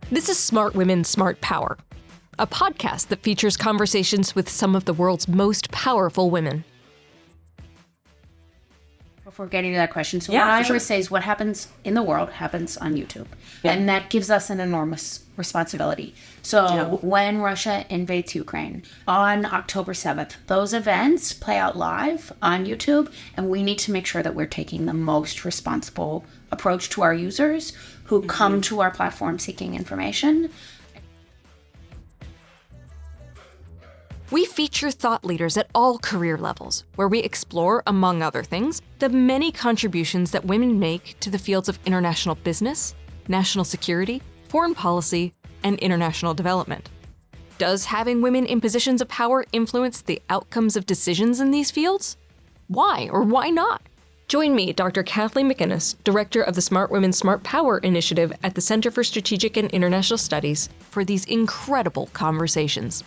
This is Smart Women, Smart Power, a podcast that features conversations with some of the world's most powerful women. Before getting to that question, what I always say is what happens in the world happens on YouTube. Yeah. And that gives us an enormous responsibility. So when Russia invades Ukraine on October 7th, those events play out live on YouTube, and we need to make sure that we're taking the most responsible approach to our users who come to our platform seeking information. We feature thought leaders at all career levels, where we explore, among other things, the many contributions that women make to the fields of international business, national security, foreign policy, and international development. Does having women in positions of power influence the outcomes of decisions in these fields? Why or why not? Join me, Dr. Kathleen McInnis, Director of the Smart Women, Smart Power Initiative at the Center for Strategic and International Studies, for these incredible conversations.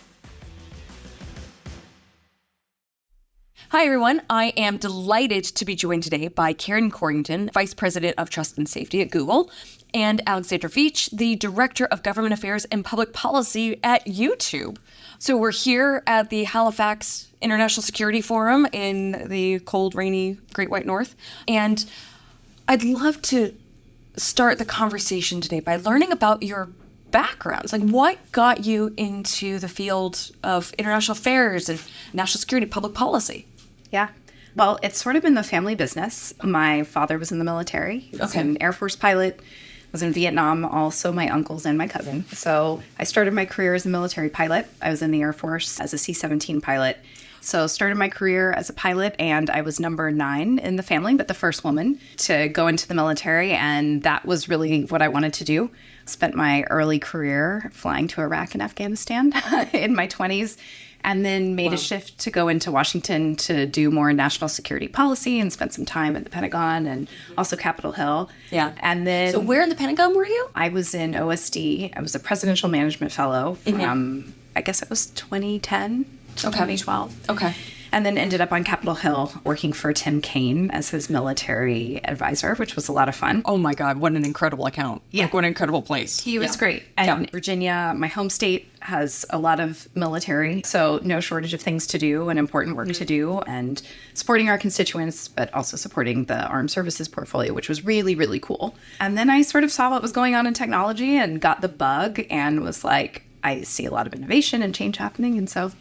Hi, everyone. I am delighted to be joined today by Karen Courington, Vice President of Trust and Safety at Google, and Alexandra Veitch, the Director of Government Affairs and Public Policy at YouTube. So we're here at the Halifax International Security Forum in the cold, rainy Great White North. And I'd love to start the conversation today by learning about your backgrounds. Like, what got you into the field of international affairs and national security, public policy? Yeah. Well, it's sort of been the family business. My father was in the military. He was an Air Force pilot, was in Vietnam, also my uncles and my cousin. So I started my career as a military pilot. I was in the Air Force as a C-17 pilot. So started my career as a pilot, and I was number 9 in the family, but the first woman to go into the military, and that was really what I wanted to do. Spent my early career flying to Iraq and Afghanistan in my 20s, and then made a shift to go into Washington to do more national security policy and spent some time at the Pentagon and also Capitol Hill. Yeah. And then... So where in the Pentagon were you? I was in OSD. I was a Presidential Management Fellow from, I guess it was 2010 to 2012. Okay. And then ended up on Capitol Hill working for Tim Kaine as his military advisor, which was a lot of fun. Oh my God, what an incredible account. Yeah. Like, what an incredible place. He was great. And Virginia, my home state, has a lot of military, so no shortage of things to do and important work to do, and supporting our constituents, but also supporting the armed services portfolio, which was really, really cool. And then I sort of saw what was going on in technology and got the bug and was like, I see a lot of innovation and change happening, and so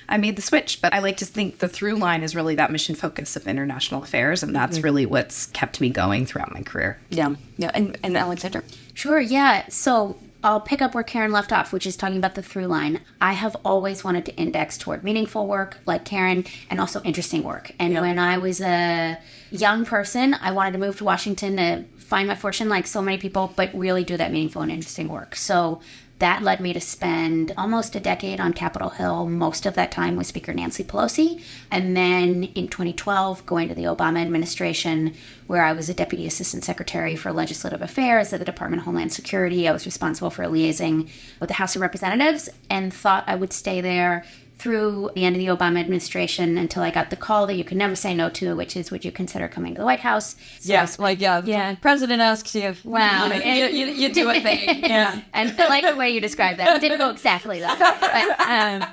I made the switch. But I like to think the through line is really that mission focus of international affairs, and that's really what's kept me going throughout my career. Yeah. And Alexandra? Sure, yeah. So I'll pick up where Karen left off, which is talking about the through line. I have always wanted to index toward meaningful work like Karen, and also interesting work. And when I was a young person, I wanted to move to Washington to find my fortune like so many people, but really do that meaningful and interesting work. So that led me to spend almost a decade on Capitol Hill, most of that time with Speaker Nancy Pelosi. And then in 2012, going to the Obama administration, where I was a Deputy Assistant Secretary for Legislative Affairs at the Department of Homeland Security. I was responsible for liaising with the House of Representatives and thought I would stay there through the end of the Obama administration until I got the call that you could never say no to, which is, would you consider coming to the White House? So President asks you. Wow. You do a thing. Yeah. And I like the way you described that. It didn't go exactly that way.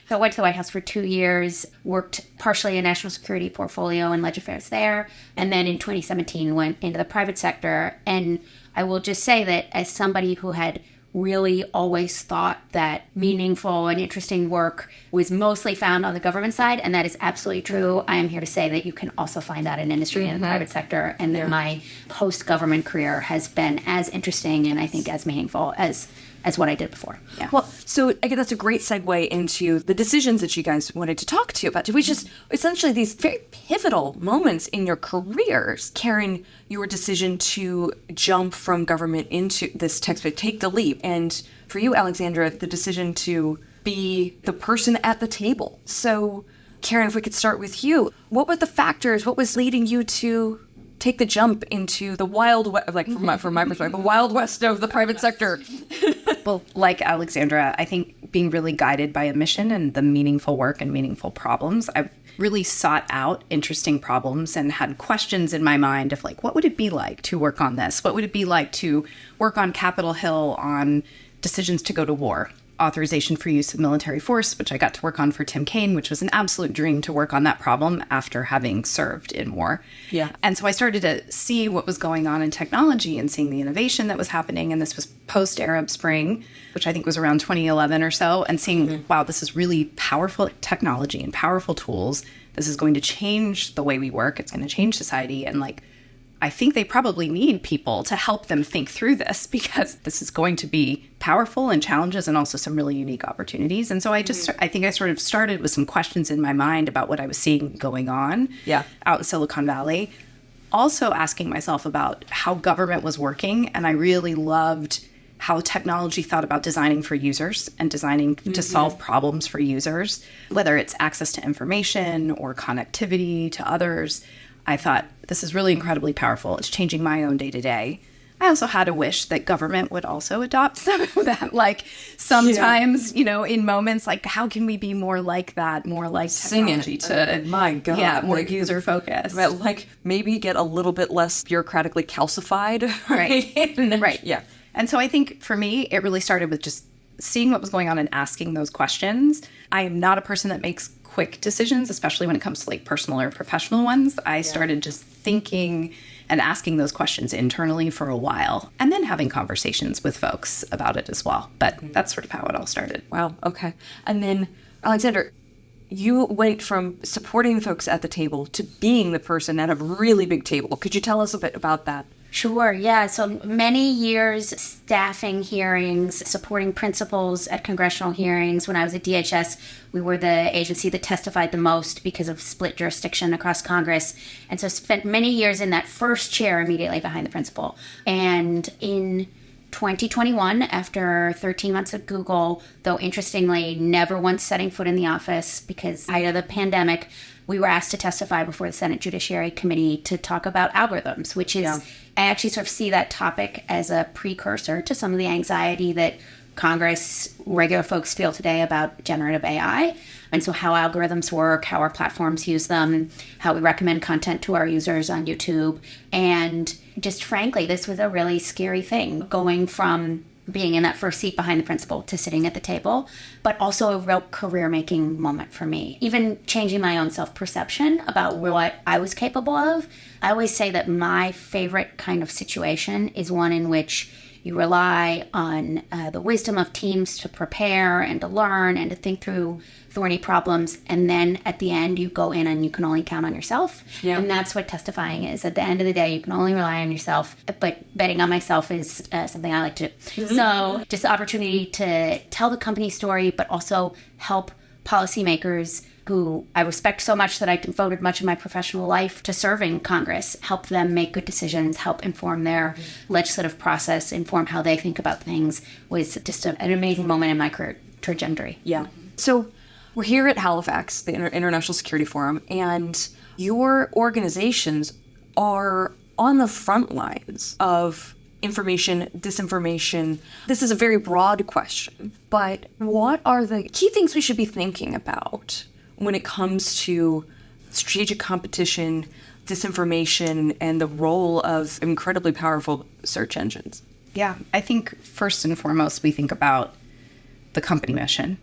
So I went to the White House for 2 years, worked partially in national security portfolio and leg affairs there, and then in 2017 went into the private sector. And I will just say that as somebody who had really always thought that meaningful and interesting work was mostly found on the government side, and that is absolutely true. I am here to say that you can also find that in industry and the private sector, and that my post-government career has been as interesting and I think as meaningful as what I did before. Yeah. Well, so again, that's a great segue into the decisions that you guys wanted to talk to you about. Did we just essentially these very pivotal moments in your careers? Karen, your decision to jump from government into this tech space, take the leap. And for you, Alexandra, the decision to be the person at the table. So Karen, if we could start with you, what were the factors? What was leading you to take the jump into the wild west, from my perspective, the wild west of the private sector? Well, like Alexandra, I think being really guided by a mission and the meaningful work and meaningful problems. I've really sought out interesting problems and had questions in my mind of like, what would it be like to work on this? What would it be like to work on Capitol Hill on decisions to go to war? Authorization for use of military force, which I got to work on for Tim Kaine, which was an absolute dream to work on that problem after having served in war. Yeah. And so I started to see what was going on in technology and seeing the innovation that was happening. And this was post-Arab Spring, which I think was around 2011 or so, and seeing, wow, this is really powerful technology and powerful tools. This is going to change the way we work. It's going to change society. And like, I think they probably need people to help them think through this, because this is going to be powerful and challenges and also some really unique opportunities. And so I think I sort of started with some questions in my mind about what I was seeing going on out in Silicon Valley. Also asking myself about how government was working. And I really loved how technology thought about designing for users and designing to solve problems for users, whether it's access to information or connectivity to others. I thought, this is really incredibly powerful. It's changing my own day-to-day. I also had a wish that government would also adopt some of that. Like sometimes, in moments like, how can we be more like that, more like technology my God. Yeah, more user-focused. But like maybe get a little bit less bureaucratically calcified. Right. Right. Yeah. And so I think for me, it really started with just seeing what was going on and asking those questions. I am not a person that makes quick decisions, especially when it comes to like personal or professional ones. I started just thinking and asking those questions internally for a while, and then having conversations with folks about it as well. But that's sort of how it all started. Wow. Okay. And then, Alexandra, you went from supporting folks at the table to being the person at a really big table. Could you tell us a bit about that? Sure, yeah. So many years staffing hearings, supporting principals at congressional hearings. When I was at DHS, we were the agency that testified the most because of split jurisdiction across Congress. And so spent many years in that first chair immediately behind the principal. And in 2021, after 13 months at Google, though interestingly, never once setting foot in the office because height of the pandemic, we were asked to testify before the Senate Judiciary Committee to talk about algorithms, which is, I actually sort of see that topic as a precursor to some of the anxiety that Congress, regular folks feel today about generative AI. And so how algorithms work, how our platforms use them, how we recommend content to our users on YouTube. And just frankly, this was a really scary thing, going from being in that first seat behind the principal to sitting at the table, but also a real career-making moment for me. Even changing my own self-perception about what I was capable of. I always say that my favorite kind of situation is one in which you rely on the wisdom of teams to prepare and to learn and to think through thorny problems, and then at the end you go in and you can only count on yourself. And that's what testifying is. At the end of the day, you can only rely on yourself, but betting on myself is something I like to do. So just the opportunity to tell the company story, but also help policymakers who I respect so much that I devoted much of my professional life to serving Congress, help them make good decisions, help inform their legislative process, inform how they think about things, was just an amazing moment in my career trajectory. Yeah. So we're here at Halifax, the International Security Forum, and your organizations are on the front lines of information, disinformation. This is a very broad question, but what are the key things we should be thinking about when it comes to strategic competition, disinformation, and the role of incredibly powerful search engines? Yeah, I think first and foremost, we think about the company mission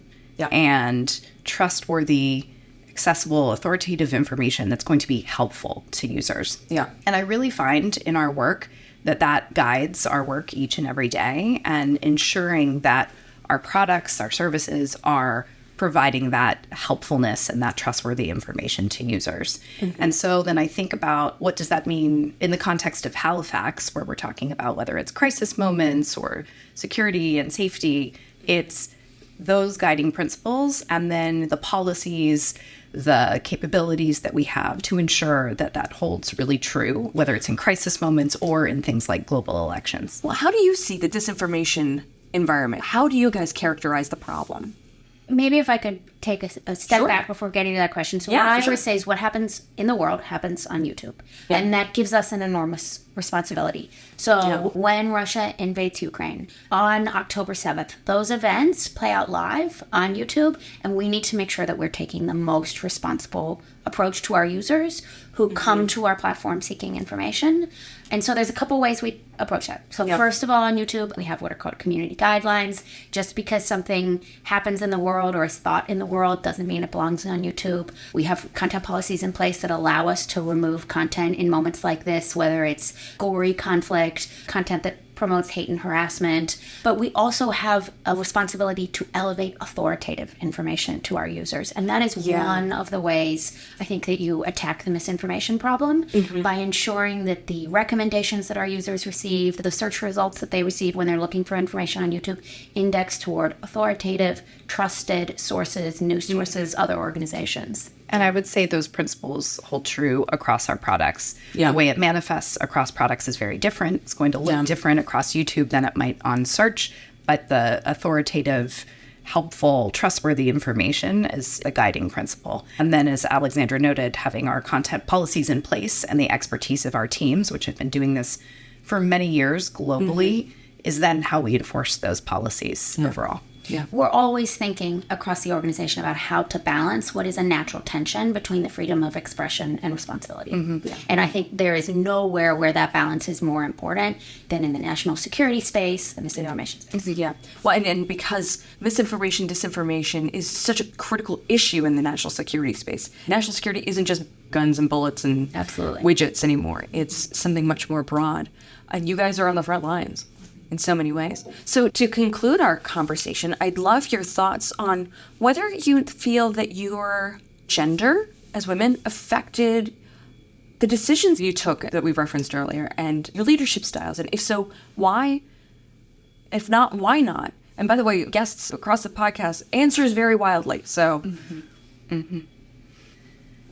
and trustworthy, accessible, authoritative information that's going to be helpful to users. Yeah. And I really find in our work that guides our work each and every day, and ensuring that our products, our services are providing that helpfulness and that trustworthy information to users. And so then I think about, what does that mean in the context of Halifax, where we're talking about whether it's crisis moments or security and safety. It's those guiding principles, and then the policies, the capabilities that we have to ensure that holds really true, whether it's in crisis moments or in things like global elections. Well, how do you see the disinformation environment? How do you guys characterize the problem? Maybe if I could take a step back before getting to that question. So what I always say is what happens in the world happens on YouTube. Yeah. And that gives us an enormous responsibility. So when Russia invades Ukraine on October 7th, those events play out live on YouTube, and we need to make sure that we're taking the most responsible approach to our users who come to our platform seeking information. And so there's a couple ways we approach that. So first of all, on YouTube, we have what are called community guidelines. Just because something happens in the world or is thought in the world doesn't mean it belongs on YouTube. We have content policies in place that allow us to remove content in moments like this, whether it's gory conflict, content that promotes hate and harassment. But we also have a responsibility to elevate authoritative information to our users. And that is one of the ways I think that you attack the misinformation problem, by ensuring that the recommendations that our users receive, the search results that they receive when they're looking for information on YouTube, index toward authoritative, trusted sources, news sources, other organizations. And I would say those principles hold true across our products. The way it manifests across products is very different. It's going to look different across YouTube than it might on search, but the authoritative, helpful, trustworthy information is a guiding principle. And then, as Alexandra noted, having our content policies in place and the expertise of our teams, which have been doing this for many years globally, is then how we enforce those policies overall. Yeah. We're always thinking across the organization about how to balance what is a natural tension between the freedom of expression and responsibility. And I think there is nowhere where that balance is more important than in the national security space, the misinformation space. Well, and because misinformation, disinformation is such a critical issue in the national security space. National security isn't just guns and bullets and widgets anymore. It's something much more broad. And you guys are on the front lines in so many ways. So to conclude our conversation, I'd love your thoughts on whether you feel that your gender as women affected the decisions you took that we referenced earlier and your leadership styles. And if so, why? If not, why not? And by the way, guests across the podcast answers very wildly. So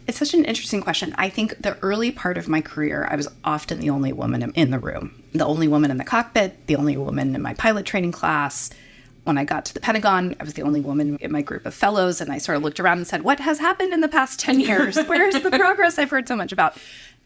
it's such an interesting question. I think the early part of my career, I was often the only woman in the room, the only woman in the cockpit, the only woman in my pilot training class. When I got to the Pentagon, I was the only woman in my group of fellows, and I sort of looked around and said, what has happened in the past 10 years? Where's the progress I've heard so much about?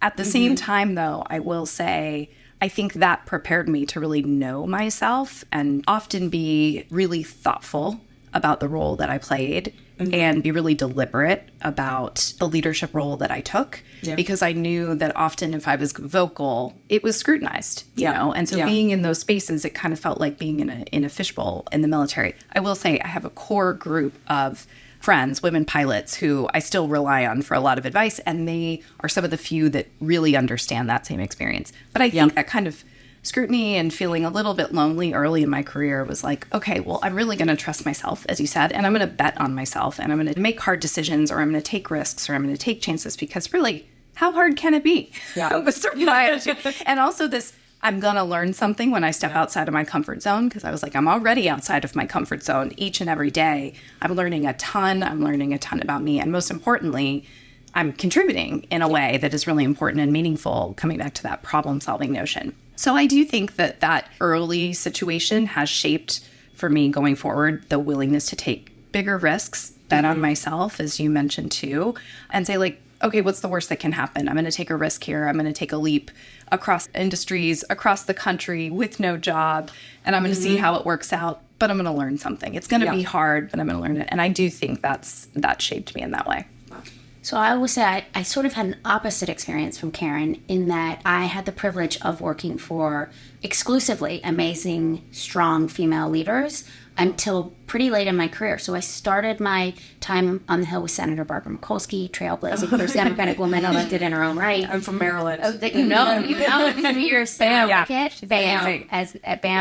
At the same time, though, I will say, I think that prepared me to really know myself and often be really thoughtful about the role that I played and be really deliberate about the leadership role that I took, because I knew that often if I was vocal, it was scrutinized, you know? And so being in those spaces, it kind of felt like being in a fishbowl in the military. I will say I have a core group of friends, women pilots, who I still rely on for a lot of advice, and they are some of the few that really understand that same experience. But I think that kind of scrutiny and feeling a little bit lonely early in my career was like, okay, well, I'm really going to trust myself, as you said, and I'm going to bet on myself, and I'm going to make hard decisions, or I'm going to take risks, or I'm going to take chances, because really, how hard can it be? And also this, I'm going to learn something when I step outside of my comfort zone, because I was like, I'm already outside of my comfort zone each and every day. I'm learning a ton. I'm learning a ton about me. And most importantly, I'm contributing in a way that is really important and meaningful, coming back to that problem-solving notion. So I do think that that early situation has shaped, for me going forward, the willingness to take bigger risks, bet on myself, as you mentioned too, and say like, okay, what's the worst that can happen? I'm going to take a risk here. I'm going to take a leap across industries, across the country with no job, and I'm going to see how it works out, but I'm going to learn something. It's going to be hard, but I'm going to learn it. And I do think that shaped me in that way. So I will say I sort of had an opposite experience from Karen in that I had the privilege of working for exclusively amazing, strong female leaders until pretty late in my career. So I started my time on the Hill with Senator Barbara Mikulski, trailblazing first Democratic woman elected in her own right. I'm from Maryland. Oh, you know, you're BAM,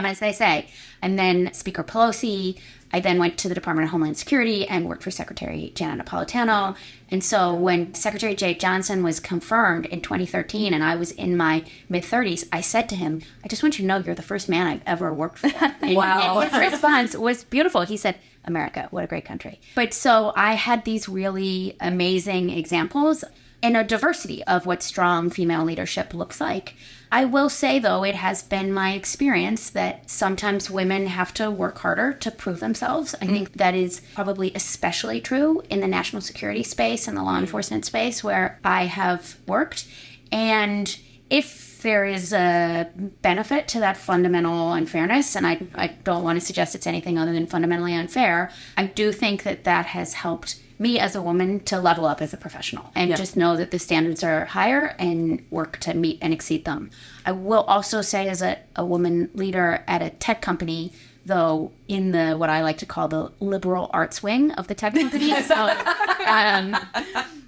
as they say. And then Speaker Pelosi. I then went to the Department of Homeland Security and worked for Secretary Janet Napolitano. And so when Secretary Jake Johnson was confirmed in 2013 and I was in my mid-30s, I said to him, I just want you to know you're the first man I've ever worked for. Wow. And his response was beautiful. He said, America, what a great country. But so I had these really amazing examples and a diversity of what strong female leadership looks like. I will say, though, it has been my experience that sometimes women have to work harder to prove themselves. I think that is probably especially true in the national security space and the law enforcement space where I have worked. And if there is a benefit to that fundamental unfairness, and I don't want to suggest it's anything other than fundamentally unfair, I do think that has helped me as a woman to level up as a professional and just know that the standards are higher and work to meet and exceed them. I will also say as a woman leader at a tech company, though in the what I like to call the liberal arts wing of the tech company, so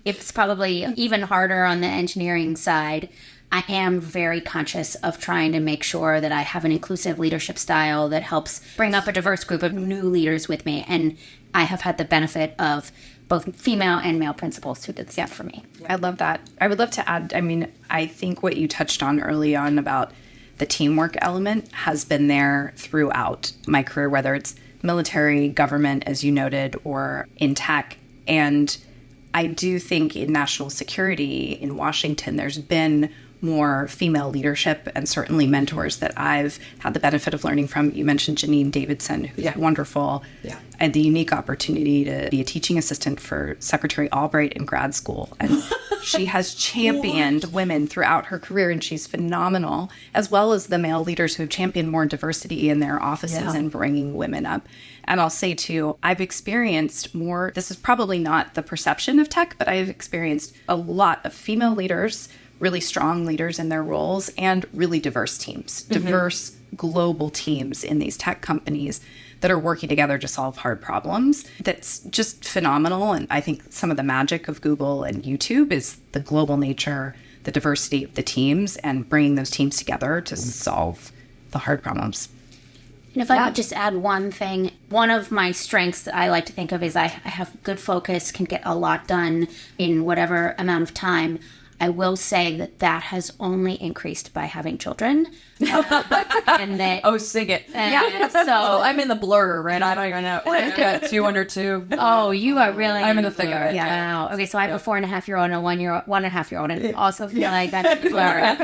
it's probably even harder on the engineering side. I am very conscious of trying to make sure that I have an inclusive leadership style that helps bring up a diverse group of new leaders with me. And I have had the benefit of both female and male principals who did that for me. I love that. I would love to add, I think what you touched on early on about the teamwork element has been there throughout my career, whether it's military, government, as you noted, or in tech. And I do think in national security in Washington, there's been more female leadership and certainly mentors that I've had the benefit of learning from. You mentioned Janine Davidson, who's wonderful. Yeah. And the unique opportunity to be a teaching assistant for Secretary Albright in grad school. And she has championed women throughout her career, and she's phenomenal, as well as the male leaders who have championed more diversity in their offices and bringing women up. And I'll say, too, I've experienced more, this is probably not the perception of tech, but I've experienced a lot of female leaders, really strong leaders in their roles, and really diverse teams, diverse global teams in these tech companies that are working together to solve hard problems. That's just phenomenal. And I think some of the magic of Google and YouTube is the global nature, the diversity of the teams, and bringing those teams together to solve the hard problems. And if I could just add one thing, one of my strengths that I like to think of is I have good focus, can get a lot done in whatever amount of time. I will say that has only increased by having children. And that, sing it. So I'm in the blur, right? I don't even know. Yeah, 2 under 2. Oh, you are really. I'm in the thick of it. Yeah. Wow. Okay, so I have a 4.5-year-old and a 1.5-year-old, and also feel like that's blurry.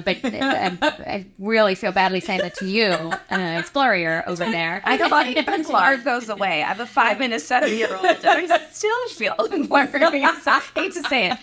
But I really feel badly saying that to you, Explorer over there. I don't think the blur goes away. I have a 5 and a 7-year-old. I still feel blurry. I hate to say it.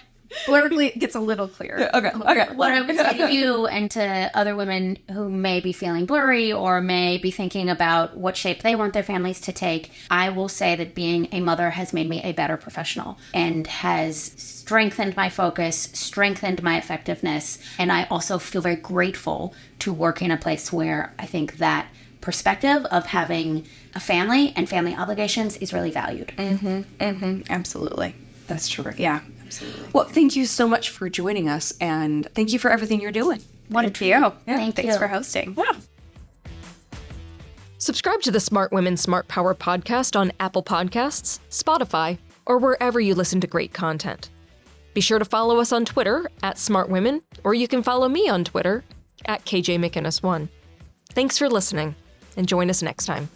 Blurry gets a little clearer. Okay. What I would say to you and to other women who may be feeling blurry or may be thinking about what shape they want their families to take, I will say that being a mother has made me a better professional and has strengthened my focus, strengthened my effectiveness, and I also feel very grateful to work in a place where I think that perspective of having a family and family obligations is really valued. Absolutely. That's true. Yeah. Absolutely. Well, thank you so much for joining us, and thank you for everything you're doing. Thank you. Thanks for hosting. Yeah. Subscribe to the Smart Women, Smart Power podcast on Apple Podcasts, Spotify, or wherever you listen to great content. Be sure to follow us on Twitter @SmartWomen, or you can follow me on Twitter @KJMcInnis1. Thanks for listening, and join us next time.